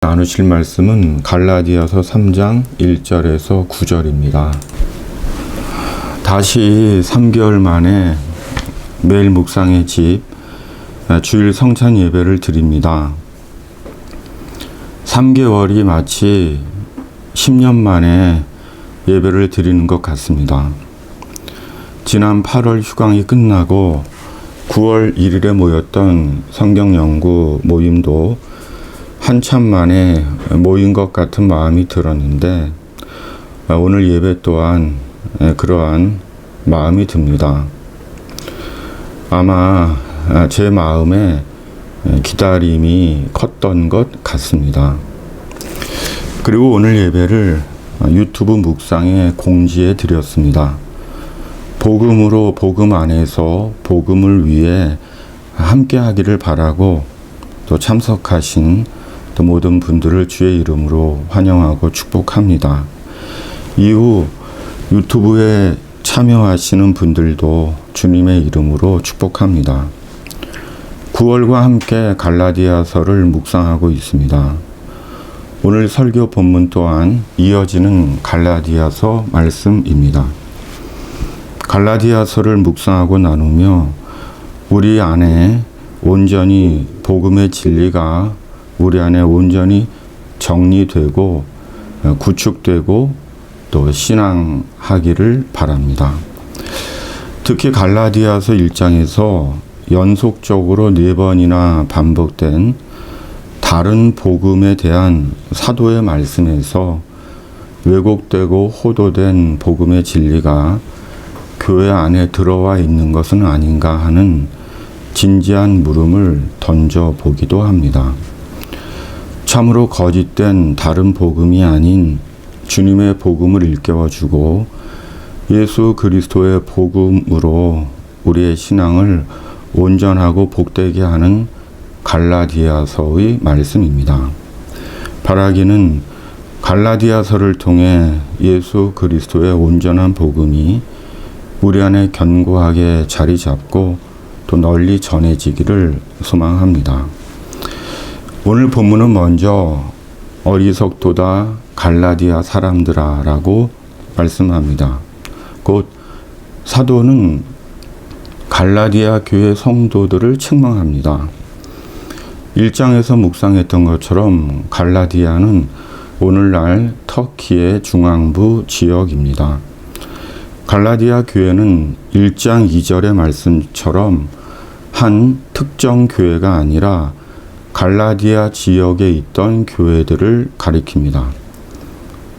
나누실 말씀은 갈라디아서 3장 1절에서 9절입니다. 다시 3개월 만에 매일 묵상의 집 주일 성찬 예배를 드립니다. 3개월이 마치 10년 만에 예배를 드리는 것 같습니다. 지난 8월 휴강이 끝나고 9월 1일에 모였던 성경 연구 모임도 한참 만에 모인 것 같은 마음이 들었는데 오늘 예배 또한 그러한 마음이 듭니다. 아마 제 마음에 기다림이 컸던 것 같습니다. 그리고 오늘 예배를 유튜브 묵상에 공지해 드렸습니다. 복음으로 복음 안에서 복음을 위해 함께 하기를 바라고 또 참석하신 또 모든 분들을 주의 이름으로 환영하고 축복합니다. 이후 유튜브에 참여하시는 분들도 주님의 이름으로 축복합니다. 9월과 함께 갈라디아서를 묵상하고 있습니다. 오늘 설교 본문 또한 이어지는 갈라디아서 말씀입니다. 갈라디아서를 묵상하고 나누며 우리 안에 온전히 복음의 진리가 우리 안에 온전히 정리되고 구축되고 또 신앙하기를 바랍니다. 특히 갈라디아서 1장에서 연속적으로 4번이나 반복된 다른 복음에 대한 사도의 말씀에서 왜곡되고 호도된 복음의 진리가 교회 안에 들어와 있는 것은 아닌가 하는 진지한 물음을 던져보기도 합니다. 참으로 거짓된 다른 복음이 아닌 주님의 복음을 일깨워주고 예수 그리스도의 복음으로 우리의 신앙을 온전하고 복되게 하는 갈라디아서의 말씀입니다. 바라기는 갈라디아서를 통해 예수 그리스도의 온전한 복음이 우리 안에 견고하게 자리 잡고 또 널리 전해지기를 소망합니다. 오늘 본문은 먼저 어리석도다 갈라디아 사람들아 라고 말씀합니다. 곧 사도는 갈라디아 교회 성도들을 책망합니다. 1장에서 묵상했던 것처럼 갈라디아는 오늘날 터키의 중앙부 지역입니다. 갈라디아 교회는 1장 2절의 말씀처럼 한 특정 교회가 아니라 갈라디아 지역에 있던 교회들을 가리킵니다.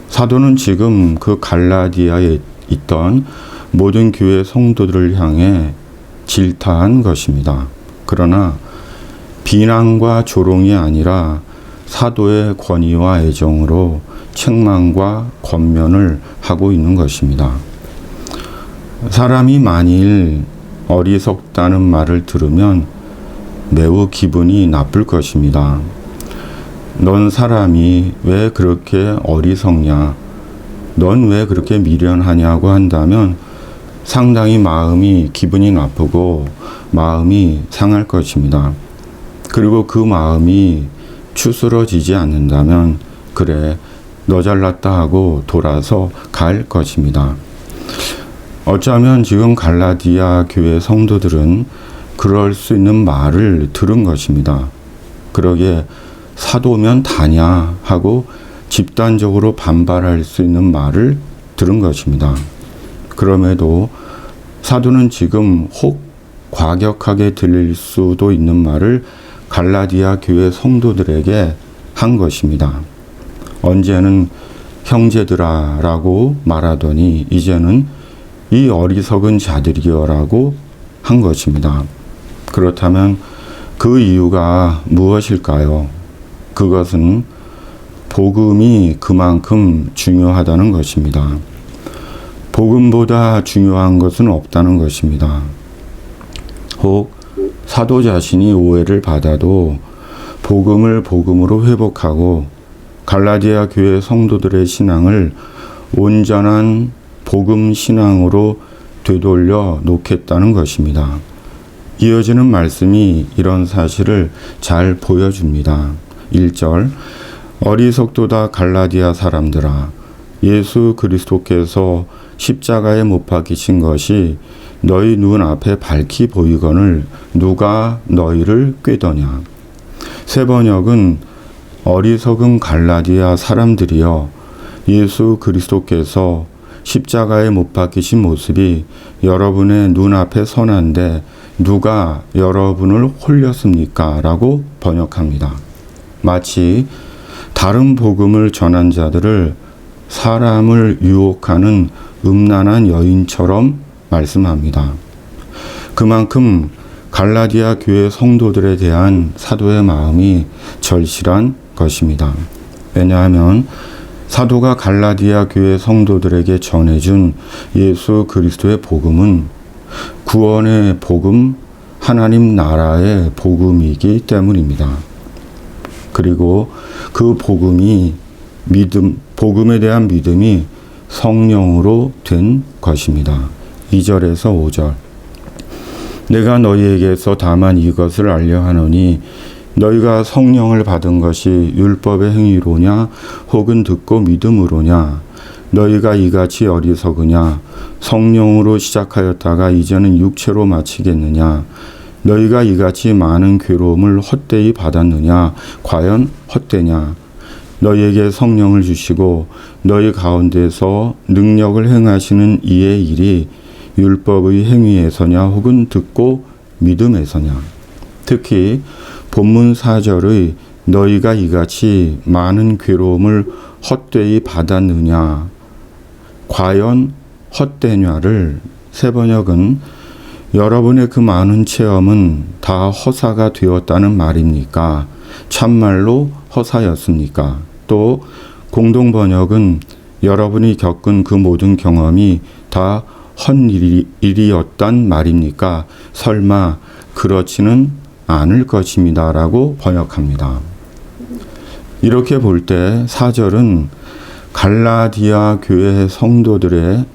사도는 지금 그 갈라디아에 있던 모든 교회 성도들을 향해 질타한 것입니다. 그러나 비난과 조롱이 아니라 사도의 권위와 애정으로 책망과 권면을 하고 있는 것입니다. 사람이 만일 어리석다는 말을 들으면 매우 기분이 나쁠 것입니다. 넌 사람이 왜 그렇게 어리석냐? 넌 왜 그렇게 미련하냐고 한다면 상당히 기분이 나쁘고 마음이 상할 것입니다. 그리고 그 마음이 추스러지지 않는다면 그래, 너 잘났다 하고 돌아서 갈 것입니다. 어쩌면 지금 갈라디아 교회 성도들은 그럴 수 있는 말을 들은 것입니다. 그러기에 사도면 다냐 하고 집단적으로 반발할 수 있는 말을 들은 것입니다. 그럼에도 사도는 지금 혹 과격하게 들릴 수도 있는 말을 갈라디아 교회 성도들에게 한 것입니다. 언제는 형제들아 라고 말하더니 이제는 이 어리석은 자들이여 라고 한 것입니다. 그렇다면 그 이유가 무엇일까요? 그것은 복음이 그만큼 중요하다는 것입니다. 복음보다 중요한 것은 없다는 것입니다. 혹 사도 자신이 오해를 받아도 복음을 복음으로 회복하고 갈라디아 교회 성도들의 신앙을 온전한 복음 신앙으로 되돌려 놓겠다는 것입니다. 이어지는 말씀이 이런 사실을 잘 보여줍니다. 1절 어리석도다 갈라디아 사람들아, 예수 그리스도께서 십자가에 못 박히신 것이 너희 눈 앞에 밝히 보이거늘 누가 너희를 꾀더냐. 새 번역은 어리석은 갈라디아 사람들이여, 예수 그리스도께서 십자가에 못 박히신 모습이 여러분의 눈앞에 선한데 누가 여러분을 홀렸습니까? 라고 번역합니다. 마치 다른 복음을 전한 자들을 사람을 유혹하는 음란한 여인처럼 말씀합니다. 그만큼 갈라디아 교회 성도들에 대한 사도의 마음이 절실한 것입니다. 왜냐하면 사도가 갈라디아 교회 성도들에게 전해준 예수 그리스도의 복음은 구원의 복음, 하나님 나라의 복음이기 때문입니다. 그리고 그 복음에 대한 믿음이 성령으로 된 것입니다. 2절에서 5절. 내가 너희에게서 다만 이것을 알려 하노니 너희가 성령을 받은 것이 율법의 행위로냐 혹은 듣고 믿음으로냐. 너희가 이같이 어리석으냐. 성령으로 시작하였다가 이제는 육체로 마치겠느냐. 너희가 이같이 많은 괴로움을 헛되이 받았느냐. 과연 헛되냐. 너희에게 성령을 주시고 너희 가운데서 능력을 행하시는 이의 일이 율법의 행위에서냐 혹은 듣고 믿음에서냐. 특히 본문 4절의 너희가 이같이 많은 괴로움을 헛되이 받았느냐, 과연 헛되냐를 새 번역은 여러분의 그 많은 체험은 다 허사가 되었다는 말입니까? 참말로 허사였습니까? 또 공동 번역은 여러분이 겪은 그 모든 경험이 다 헛일이었단 말입니까? 설마 그렇지는 않을 것입니다. 라고 번역합니다. 이렇게 볼 때 4절은 갈라디아 교회 성도들의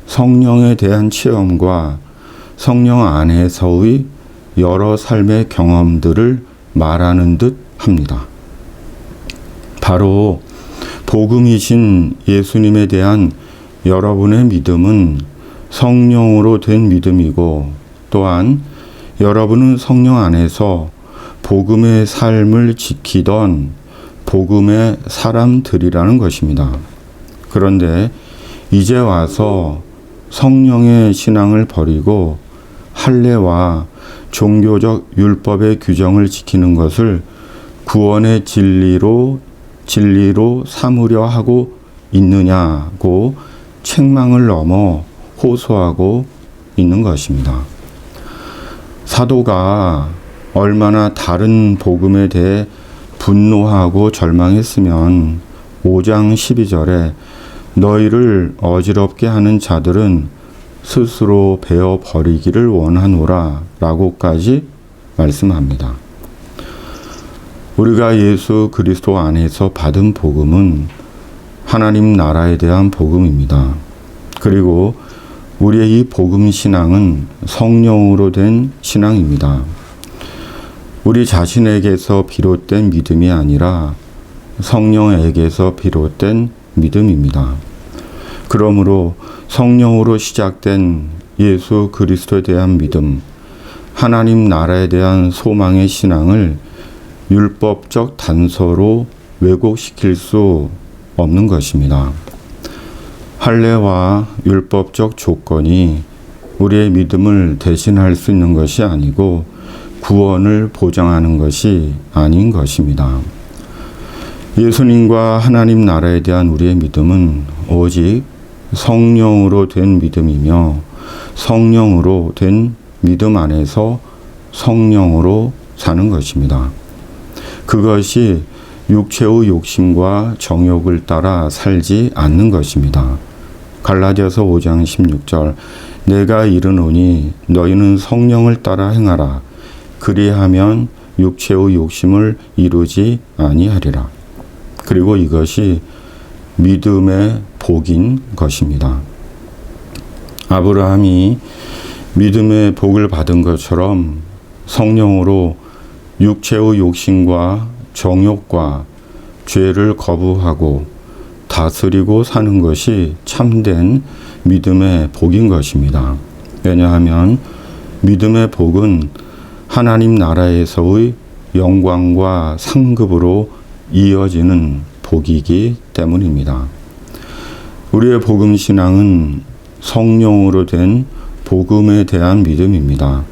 성령에 대한 체험과 성령 안에서의 여러 삶의 경험들을 말하는 듯 합니다. 바로 복음이신 예수님에 대한 여러분의 믿음은 성령으로 된 믿음이고, 또한 여러분은 성령 안에서 복음의 삶을 지키던 복음의 사람들이라는 것입니다. 그런데 이제 와서 성령의 신앙을 버리고 할례와 종교적 율법의 규정을 지키는 것을 구원의 진리로 삼으려 하고 있느냐고 책망을 넘어 호소하고 있는 것입니다. 사도가 얼마나 다른 복음에 대해 분노하고 절망했으면 5장 12절에 너희를 어지럽게 하는 자들은 스스로 베어 버리기를 원하노라 라고까지 말씀합니다. 우리가 예수 그리스도 안에서 받은 복음은 하나님 나라에 대한 복음입니다. 그리고 우리의 이 복음 신앙은 성령으로 된 신앙입니다. 우리 자신에게서 비롯된 믿음이 아니라 성령에게서 비롯된 믿음입니다. 그러므로 성령으로 시작된 예수 그리스도에 대한 믿음, 하나님 나라에 대한 소망의 신앙을 율법적 단서로 왜곡시킬 수 없는 것입니다. 할례와 율법적 조건이 우리의 믿음을 대신할 수 있는 것이 아니고 구원을 보장하는 것이 아닌 것입니다. 예수님과 하나님 나라에 대한 우리의 믿음은 오직 성령으로 된 믿음이며 성령으로 된 믿음 안에서 성령으로 사는 것입니다. 그것이 육체의 욕심과 정욕을 따라 살지 않는 것입니다. 갈라디아서 5장 16절 내가 이르노니 너희는 성령을 따라 행하라. 그리하면 육체의 욕심을 이루지 아니하리라. 그리고 이것이 믿음의 복인 것입니다. 아브라함이 믿음의 복을 받은 것처럼 성령으로 육체의 욕심과 정욕과 죄를 거부하고 다스리고 사는 것이 참된 믿음의 복인 것입니다. 왜냐하면 믿음의 복은 하나님 나라에서의 영광과 상급으로 이어지는 복이기 때문입니다. 우리의 복음 신앙은 성령으로 된 복음에 대한 믿음입니다.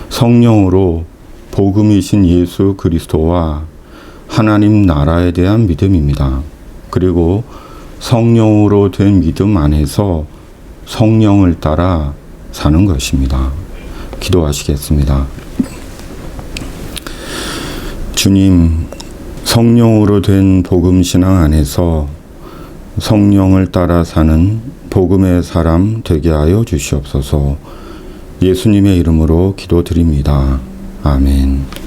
성령으로 복음이신 예수 그리스도와 하나님 나라에 대한 믿음입니다. 그리고 성령으로 된 믿음 안에서 성령을 따라 사는 것입니다. 기도하시겠습니다. 주님, 성령으로 된 복음 신앙 안에서 성령을 따라 사는 복음의 사람 되게 하여 주시옵소서. 예수님의 이름으로 기도드립니다. 아멘.